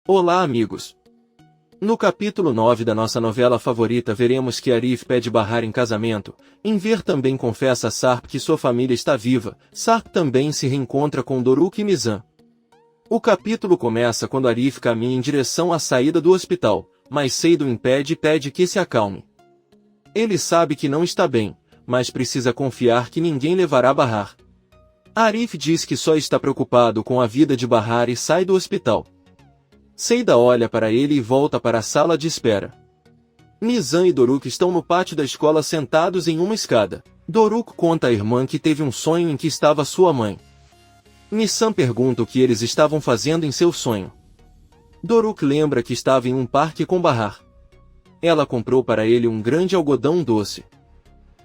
Olá, amigos! No capítulo 9 da nossa novela favorita veremos que Arif pede Bahar em casamento. Enver também confessa a Sarp que sua família está viva. Sarp também se reencontra com Doruk e Mizan. O capítulo começa quando Arif caminha em direção à saída do hospital, mas Seida o impede e pede que se acalme. Ele sabe que não está bem, mas precisa confiar que ninguém levará Bahar. Arif diz que só está preocupado com a vida de Bahar e sai do hospital. Seida olha para ele e volta para a sala de espera. Mizan e Doruk estão no pátio da escola sentados em uma escada. Doruk conta à irmã que teve um sonho em que estava sua mãe. Mizan pergunta o que eles estavam fazendo em seu sonho. Doruk lembra que estava em um parque com Bahar. Ela comprou para ele um grande algodão doce.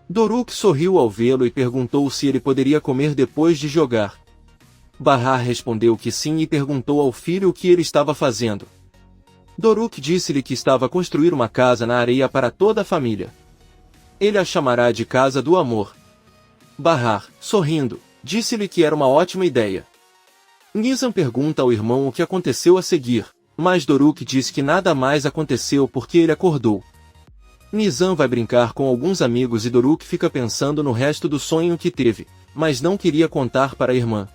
Doruk sorriu ao vê-lo e perguntou se ele poderia comer depois de jogar. Bahar respondeu que sim e perguntou ao filho o que ele estava fazendo. Doruk disse-lhe que estava a construir uma casa na areia para toda a família. Ele a chamará de Casa do Amor. Bahar, sorrindo, disse-lhe que era uma ótima ideia. Mizan pergunta ao irmão o que aconteceu a seguir, mas Doruk diz que nada mais aconteceu porque ele acordou. Mizan vai brincar com alguns amigos e Doruk fica pensando no resto do sonho que teve, mas não queria contar para a irmã.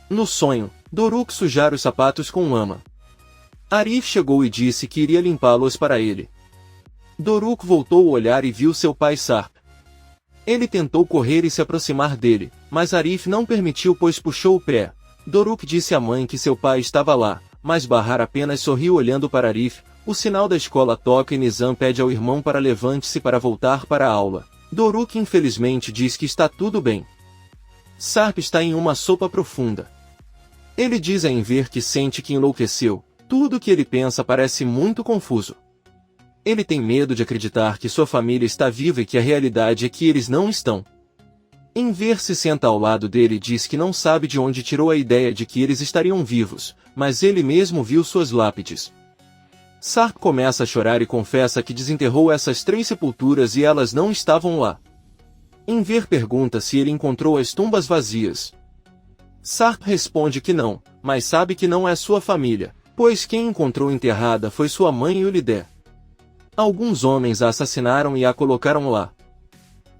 No sonho, Doruk sujara os sapatos com lama. Arif chegou e disse que iria limpá-los para ele. Doruk voltou o olhar e viu seu pai Sarp. Ele tentou correr e se aproximar dele, mas Arif não permitiu pois puxou o pé. Doruk disse à mãe que seu pai estava lá, mas Bahar apenas sorriu olhando para Arif. O sinal da escola toca e Mizan pede ao irmão para levante-se para voltar para a aula. Doruk infelizmente diz que está tudo bem. Sarp está em uma sopa profunda. Ele diz a Enver que sente que enlouqueceu. Tudo o que ele pensa parece muito confuso. Ele tem medo de acreditar que sua família está viva e que a realidade é que eles não estão. Enver se senta ao lado dele e diz que não sabe de onde tirou a ideia de que eles estariam vivos, mas ele mesmo viu suas lápides. Sarp começa a chorar e confessa que desenterrou essas 3 sepulturas e elas não estavam lá. Enver pergunta se ele encontrou as tumbas vazias. Sarp responde que não, mas sabe que não é sua família, pois quem encontrou enterrada foi sua mãe e Ulidé. Alguns homens a assassinaram e a colocaram lá.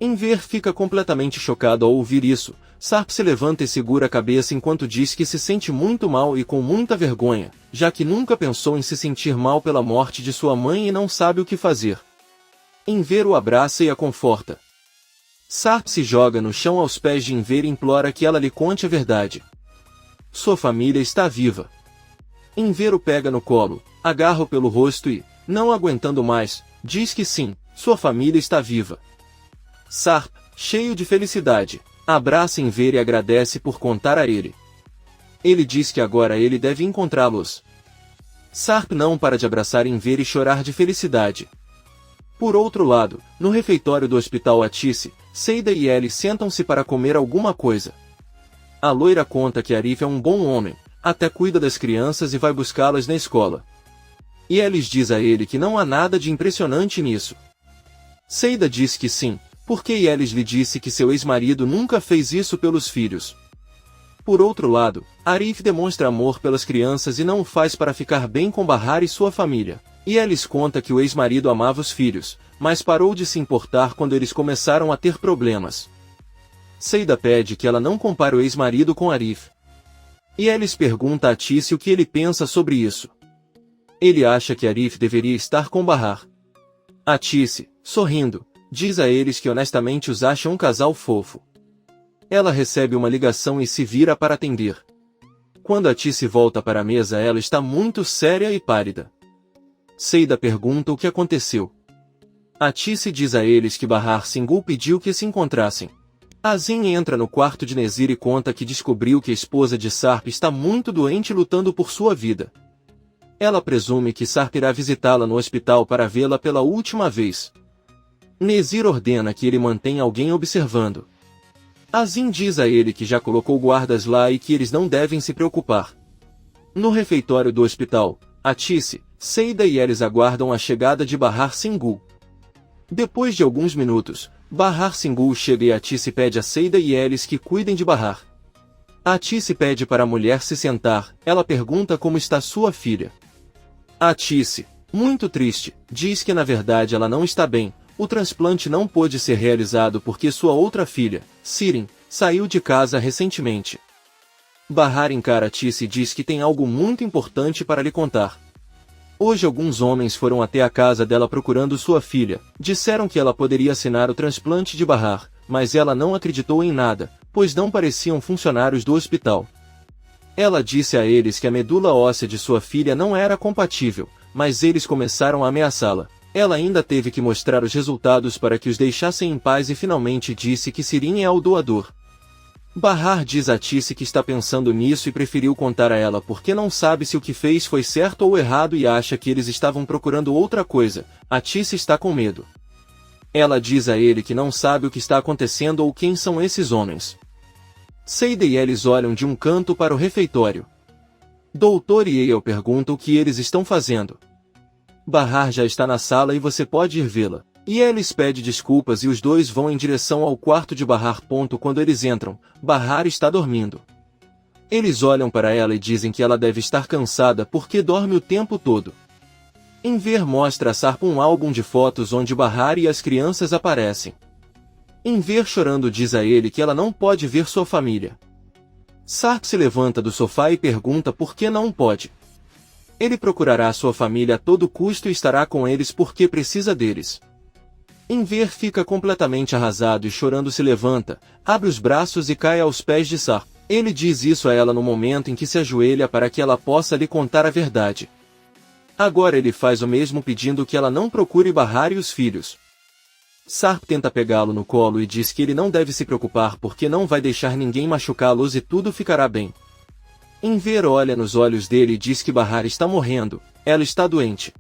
Enver fica completamente chocado ao ouvir isso. Sarp se levanta e segura a cabeça enquanto diz que se sente muito mal e com muita vergonha, já que nunca pensou em se sentir mal pela morte de sua mãe e não sabe o que fazer. Enver o abraça e a conforta. Sarp se joga no chão aos pés de Enver e implora que ela lhe conte a verdade. Sua família está viva. Enver o pega no colo, agarra-o pelo rosto e, não aguentando mais, diz que sim, sua família está viva. Sarp, cheio de felicidade, abraça Enver e agradece por contar a ele. Ele diz que agora ele deve encontrá-los. Sarp não para de abraçar Enver e chorar de felicidade. Por outro lado, no refeitório do hospital Atice, Seida e Ellie sentam-se para comer alguma coisa. A loira conta que Arif é um bom homem, até cuida das crianças e vai buscá-las na escola. E Ellie diz a ele que não há nada de impressionante nisso. Seida diz que sim, porque Ellie lhe disse que seu ex-marido nunca fez isso pelos filhos. Por outro lado, Arif demonstra amor pelas crianças e não o faz para ficar bem com Bahar e sua família. E Ellie conta que o ex-marido amava os filhos, mas parou de se importar quando eles começaram a ter problemas. Seida pede que ela não compare o ex-marido com Arif. E Ellie pergunta a Tice o que ele pensa sobre isso. Ele acha que Arif deveria estar com Bahar. A Tice, sorrindo, diz a eles que honestamente os acha um casal fofo. Ela recebe uma ligação e se vira para atender. Quando a Tice volta para a mesa ela está muito séria e pálida. Seida pergunta o que aconteceu. A Tice diz a eles que Bahar Singhul pediu que se encontrassem. Azim entra no quarto de Nezir e conta que descobriu que a esposa de Sarp está muito doente lutando por sua vida. Ela presume que Sarp irá visitá-la no hospital para vê-la pela última vez. Nezir ordena que ele mantenha alguém observando. Azim diz a ele que já colocou guardas lá e que eles não devem se preocupar. No refeitório do hospital, Atice, Seida e Ellie aguardam a chegada de Bahar Singhul. Depois de alguns minutos, Bahar Singhul chega e Atice pede a Seida e Ellie que cuidem de Bahar. Atice pede para a mulher se sentar, ela pergunta como está sua filha. Atice, muito triste, diz que na verdade ela não está bem. O transplante não pôde ser realizado porque sua outra filha, Sirin, saiu de casa recentemente. Bahar encara Atice e diz que tem algo muito importante para lhe contar. Hoje alguns homens foram até a casa dela procurando sua filha. Disseram que ela poderia assinar o transplante de Bahar, mas ela não acreditou em nada, pois não pareciam funcionários do hospital. Ela disse a eles que a medula óssea de sua filha não era compatível, mas eles começaram a ameaçá-la. Ela ainda teve que mostrar os resultados para que os deixassem em paz e finalmente disse que Sirin é o doador. Bahar diz a Atice que está pensando nisso e preferiu contar a ela porque não sabe se o que fez foi certo ou errado e acha que eles estavam procurando outra coisa. Atice está com medo. Ela diz a ele que não sabe o que está acontecendo ou quem são esses homens. Seida e eles olham de um canto para o refeitório. Doutor Yale pergunta o que eles estão fazendo. Bahar já está na sala e você pode ir vê-la. E eles pede desculpas e os dois vão em direção ao quarto de Bahar. Quando eles entram, Bahar está dormindo. Eles olham para ela e dizem que ela deve estar cansada porque dorme o tempo todo. Enver mostra a Sarp um álbum de fotos onde Bahar e as crianças aparecem. Enver chorando diz a ele que ela não pode ver sua família. Sarp se levanta do sofá e pergunta por que não pode. Ele procurará sua família a todo custo e estará com eles porque precisa deles. Enver fica completamente arrasado e chorando se levanta, abre os braços e cai aos pés de Sarp. Ele diz isso a ela no momento em que se ajoelha para que ela possa lhe contar a verdade. Agora ele faz o mesmo pedindo que ela não procure Bahar e os filhos. Sarp tenta pegá-lo no colo e diz que ele não deve se preocupar porque não vai deixar ninguém machucá-los e tudo ficará bem. Enver olha nos olhos dele e diz que Bahar está morrendo, ela está doente.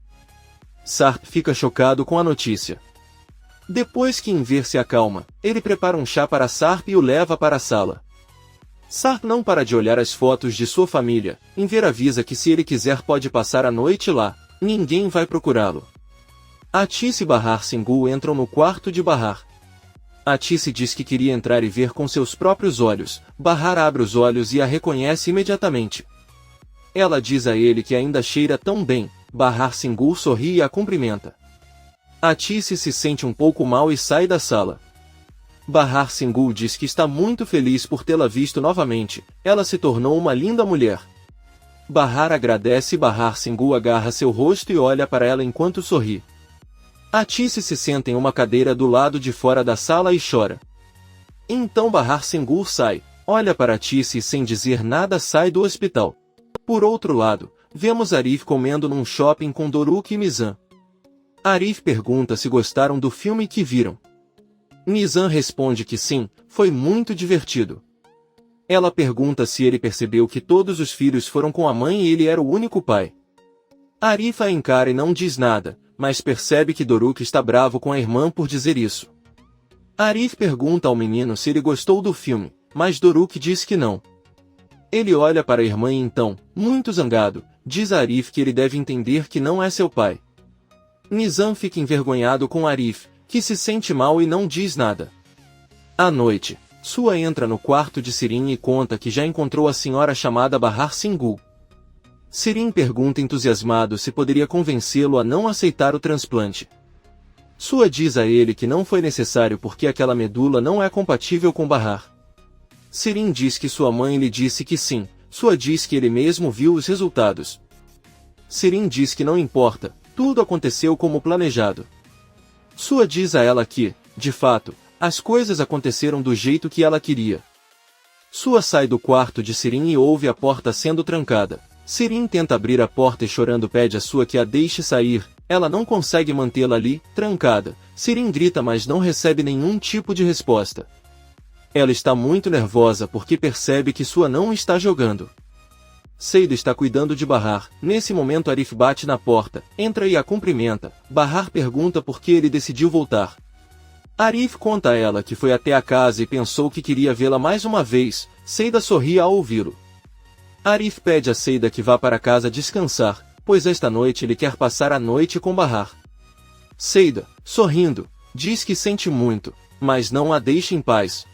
Sarp fica chocado com a notícia. Depois que Enver se acalma, ele prepara um chá para Sarp e o leva para a sala. Sarp não para de olhar as fotos de sua família. Enver avisa que se ele quiser pode passar a noite lá, ninguém vai procurá-lo. Atice e Bahar Singhul entram no quarto de Bahar. Atice diz que queria entrar e ver com seus próprios olhos. Bahar abre os olhos e a reconhece imediatamente. Ela diz a ele que ainda cheira tão bem. Bahar Singhul sorri e a cumprimenta. Atice se sente um pouco mal e sai da sala. Bahar Singhul diz que está muito feliz por tê-la visto novamente. Ela se tornou uma linda mulher. Bahar agradece e Bahar Singhul agarra seu rosto e olha para ela enquanto sorri. Atice se senta em uma cadeira do lado de fora da sala e chora. Então Bahar Singhul sai, olha para Atice e sem dizer nada sai do hospital. Por outro lado, vemos Arif comendo num shopping com Doruk e Mizan. Arif pergunta se gostaram do filme que viram. Mizan responde que sim, foi muito divertido. Ela pergunta se ele percebeu que todos os filhos foram com a mãe e ele era o único pai. Arif a encara e não diz nada, mas percebe que Doruk está bravo com a irmã por dizer isso. Arif pergunta ao menino se ele gostou do filme, mas Doruk diz que não. Ele olha para a irmã e então, muito zangado, diz a Arif que ele deve entender que não é seu pai. Mizan fica envergonhado com Arif, que se sente mal e não diz nada. À noite, Sua entra no quarto de Sirin e conta que já encontrou a senhora chamada Bahar Singhul. Sirin pergunta entusiasmado se poderia convencê-lo a não aceitar o transplante. Sua diz a ele que não foi necessário porque aquela medula não é compatível com Bahar. Sirin diz que sua mãe lhe disse que sim. Sua diz que ele mesmo viu os resultados. Sirin diz que não importa, tudo aconteceu como planejado. Sua diz a ela que, de fato, as coisas aconteceram do jeito que ela queria. Sua sai do quarto de Sirin e ouve a porta sendo trancada. Sirin tenta abrir a porta e chorando pede a Sua que a deixe sair. Ela não consegue mantê-la ali, trancada. Sirin grita mas não recebe nenhum tipo de resposta. Ela está muito nervosa porque percebe que Sua não está jogando. Seida está cuidando de Bahar. Nesse momento Arif bate na porta, entra e a cumprimenta. Bahar pergunta por que ele decidiu voltar. Arif conta a ela que foi até a casa e pensou que queria vê-la mais uma vez. Seida sorri ao ouvi-lo. Arif pede a Seida que vá para casa descansar, pois esta noite ele quer passar a noite com Bahar. Seida, sorrindo, diz que sente muito, mas não a deixa em paz.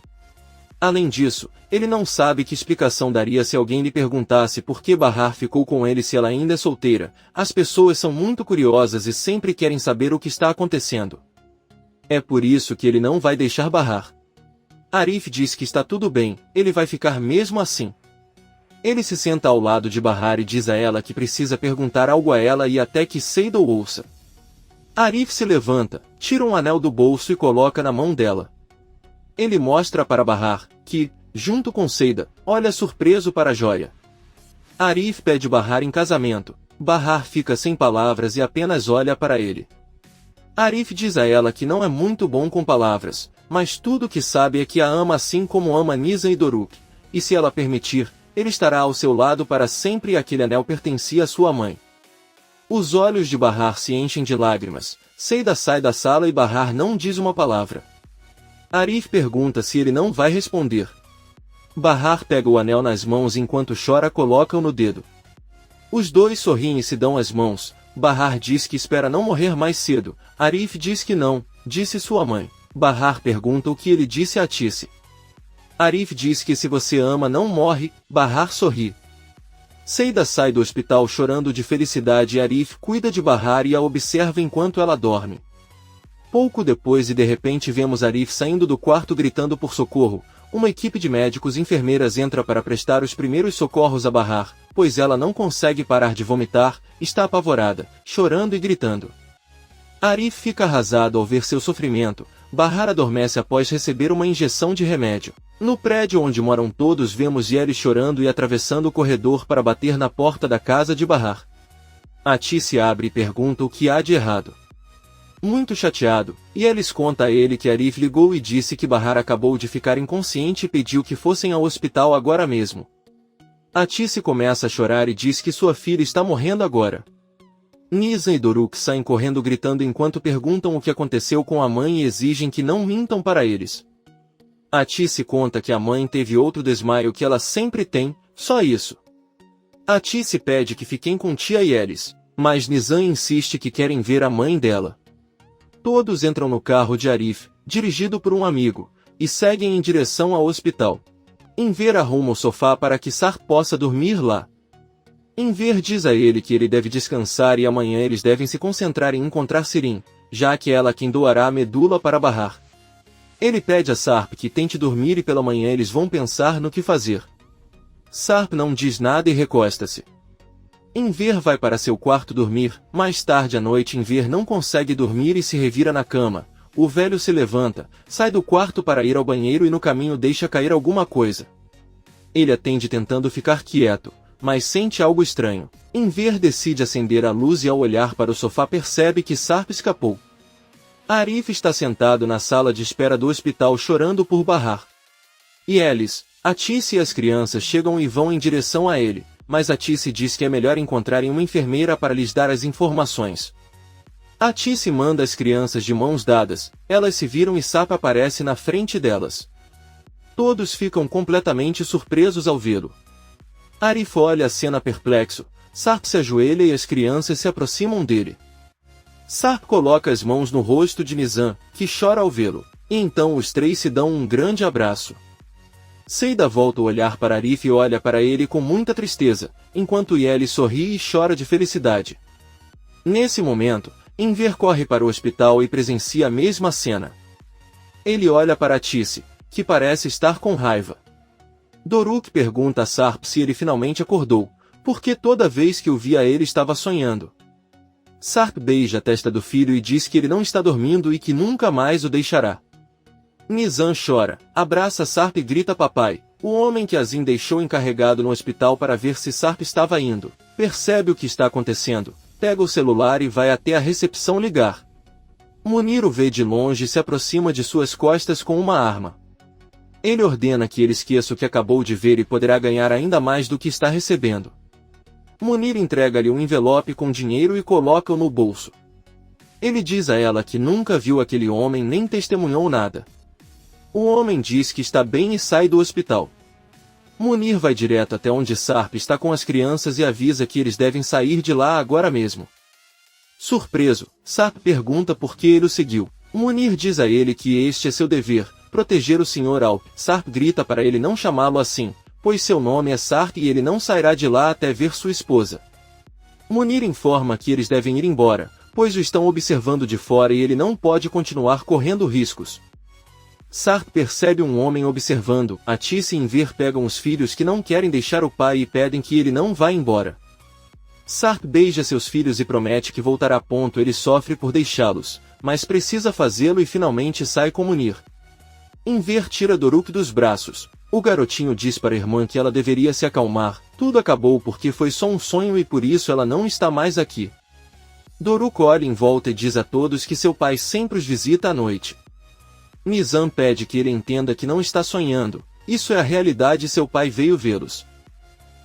Além disso, ele não sabe que explicação daria se alguém lhe perguntasse por que Bahar ficou com ele se ela ainda é solteira. As pessoas são muito curiosas e sempre querem saber o que está acontecendo. É por isso que ele não vai deixar Bahar. Arif diz que está tudo bem, ele vai ficar mesmo assim. Ele se senta ao lado de Bahar e diz a ela que precisa perguntar algo a ela e até que Seida o ouça. Arif se levanta, tira um anel do bolso e coloca na mão dela. Ele mostra para Bahar, que, junto com Seida, olha surpreso para a joia. Arif pede Bahar em casamento. Bahar fica sem palavras e apenas olha para ele. Arif diz a ela que não é muito bom com palavras, mas tudo que sabe é que a ama assim como ama Nizam e Doruk, e se ela permitir, ele estará ao seu lado para sempre e aquele anel pertencia à sua mãe. Os olhos de Bahar se enchem de lágrimas. Seida sai da sala e Bahar não diz uma palavra. Arif pergunta se ele não vai responder. Bahar pega o anel nas mãos e enquanto chora coloca-o no dedo. Os dois sorriem e se dão as mãos. Bahar diz que espera não morrer mais cedo. Arif diz que não, disse sua mãe. Bahar pergunta o que ele disse a Atice. Arif diz que se você ama não morre. Bahar sorri. Seida sai do hospital chorando de felicidade e Arif cuida de Bahar e a observa enquanto ela dorme. Pouco depois e de repente vemos Arif saindo do quarto gritando por socorro. Uma equipe de médicos e enfermeiras entra para prestar os primeiros socorros a Bahar, pois ela não consegue parar de vomitar, está apavorada, chorando e gritando. Arif fica arrasado ao ver seu sofrimento. Bahar adormece após receber uma injeção de remédio. No prédio onde moram todos vemos Yelis chorando e atravessando o corredor para bater na porta da casa de Bahar. Atice abre e pergunta o que há de errado. Muito chateado, Yelis conta a ele que Arif ligou e disse que Bahar acabou de ficar inconsciente e pediu que fossem ao hospital agora mesmo. Atice começa a chorar e diz que sua filha está morrendo agora. Nizam e Doruk saem correndo gritando enquanto perguntam o que aconteceu com a mãe e exigem que não mintam para eles. Atice conta que a mãe teve outro desmaio que ela sempre tem, só isso. Atice pede que fiquem com tia Yelis, mas Nizam insiste que querem ver a mãe dela. Todos entram no carro de Arif, dirigido por um amigo, e seguem em direção ao hospital. Enver arruma o sofá para que Sarp possa dormir lá. Enver diz a ele que ele deve descansar e amanhã eles devem se concentrar em encontrar Sirin, já que é ela quem doará a medula para Bahar. Ele pede a Sarp que tente dormir e pela manhã eles vão pensar no que fazer. Sarp não diz nada e recosta-se. Enver vai para seu quarto dormir. Mais tarde à noite Enver não consegue dormir e se revira na cama. O velho se levanta, sai do quarto para ir ao banheiro e no caminho deixa cair alguma coisa. Ele atende tentando ficar quieto, mas sente algo estranho. Enver decide acender a luz e ao olhar para o sofá percebe que Sarp escapou. Arif está sentado na sala de espera do hospital chorando por Bahar. Yelis, Atice e as crianças chegam e vão em direção a ele, mas Atice diz que é melhor encontrarem uma enfermeira para lhes dar as informações. Atice manda as crianças de mãos dadas, elas se viram e Sarp aparece na frente delas. Todos ficam completamente surpresos ao vê-lo. Arif olha a cena perplexo, Sarp se ajoelha e as crianças se aproximam dele. Sarp coloca as mãos no rosto de Nizam, que chora ao vê-lo, e então os três se dão um grande abraço. Seida volta o olhar para Arif e olha para ele com muita tristeza, enquanto Yelis sorri e chora de felicidade. Nesse momento, Enver corre para o hospital e presencia a mesma cena. Ele olha para Atice, que parece estar com raiva. Doruk pergunta a Sarp se ele finalmente acordou, porque toda vez que o via ele estava sonhando. Sarp beija a testa do filho e diz que ele não está dormindo e que nunca mais o deixará. Nizam chora, abraça Sarp e grita papai. O homem que Azim deixou encarregado no hospital para ver se Sarp estava indo, percebe o que está acontecendo, pega o celular e vai até a recepção ligar. Munir o vê de longe e se aproxima de suas costas com uma arma. Ele ordena que ele esqueça o que acabou de ver e poderá ganhar ainda mais do que está recebendo. Munir entrega-lhe um envelope com dinheiro e coloca-o no bolso. Ele diz a ela que nunca viu aquele homem nem testemunhou nada. O homem diz que está bem e sai do hospital. Munir vai direto até onde Sarp está com as crianças e avisa que eles devem sair de lá agora mesmo. Surpreso, Sarp pergunta por que ele o seguiu. Munir diz a ele que este é seu dever, proteger o Sr. Alp. Sarp grita para ele não chamá-lo assim, pois seu nome é Sarp e ele não sairá de lá até ver sua esposa. Munir informa que eles devem ir embora, pois o estão observando de fora e ele não pode continuar correndo riscos. Sarp percebe um homem observando, a Tice e Inver pegam os filhos que não querem deixar o pai e pedem que ele não vá embora. Sarp beija seus filhos e promete que voltará. Ele sofre por deixá-los, mas precisa fazê-lo e finalmente sai com Munir. Inver tira Doruk dos braços. O garotinho diz para a irmã que ela deveria se acalmar, tudo acabou porque foi só um sonho e por isso ela não está mais aqui. Doruk olha em volta e diz a todos que seu pai sempre os visita à noite. Nizam pede que ele entenda que não está sonhando, isso é a realidade e seu pai veio vê-los.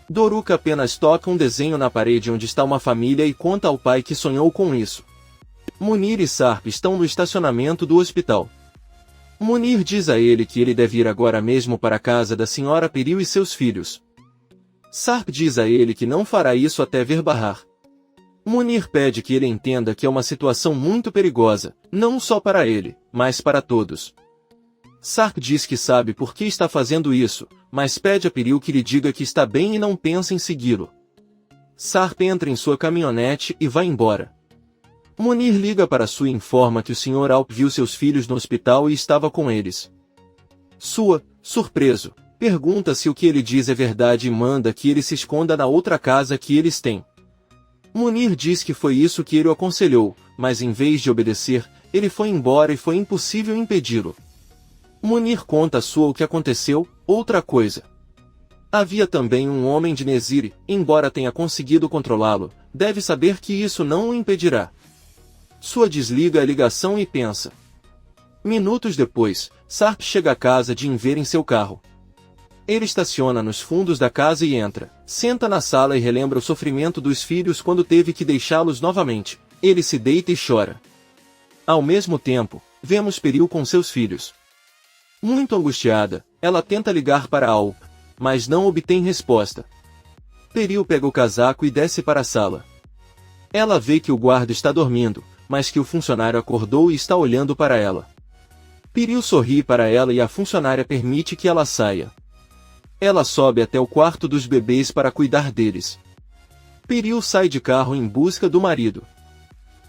Doruk apenas toca um desenho na parede onde está uma família e conta ao pai que sonhou com isso. Munir e Sarp estão no estacionamento do hospital. Munir diz a ele que ele deve ir agora mesmo para a casa da Sra. Peril e seus filhos. Sarp diz a ele que não fará isso até ver Bahar. Munir pede que ele entenda que é uma situação muito perigosa, não só para ele, mas para todos. Sarp diz que sabe por que está fazendo isso, mas pede a Peril que lhe diga que está bem e não pensa em segui-lo. Sarp entra em sua caminhonete e vai embora. Munir liga para Sua e informa que o Sr. Alp viu seus filhos no hospital e estava com eles. Sua, surpreso, pergunta se o que ele diz é verdade e manda que ele se esconda na outra casa que eles têm. Munir diz que foi isso que ele o aconselhou, mas em vez de obedecer, ele foi embora e foi impossível impedi-lo. Munir conta a Sua o que aconteceu. Outra coisa. Havia também um homem de Nezire, embora tenha conseguido controlá-lo, deve saber que isso não o impedirá. Sua desliga a ligação e pensa. Minutos depois, Sarp chega à casa de Inver em seu carro. Ele estaciona nos fundos da casa e entra, senta na sala e relembra o sofrimento dos filhos quando teve que deixá-los novamente. Ele se deita e chora. Ao mesmo tempo, vemos Peril com seus filhos. Muito angustiada, ela tenta ligar para Alp, mas não obtém resposta. Peril pega o casaco e desce para a sala. Ela vê que o guarda está dormindo, mas que o funcionário acordou e está olhando para ela. Peril sorri para ela e a funcionária permite que ela saia. Ela sobe até o quarto dos bebês para cuidar deles. Peril sai de carro em busca do marido.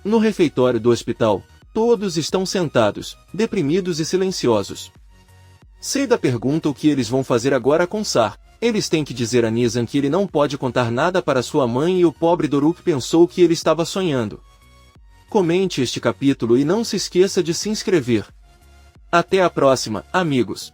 No refeitório do hospital, todos estão sentados, deprimidos e silenciosos. Seda pergunta o que eles vão fazer agora com Sarp. Eles têm que dizer a Nizam que ele não pode contar nada para sua mãe e o pobre Doruk pensou que ele estava sonhando. Comente este capítulo e não se esqueça de se inscrever. Até a próxima, amigos!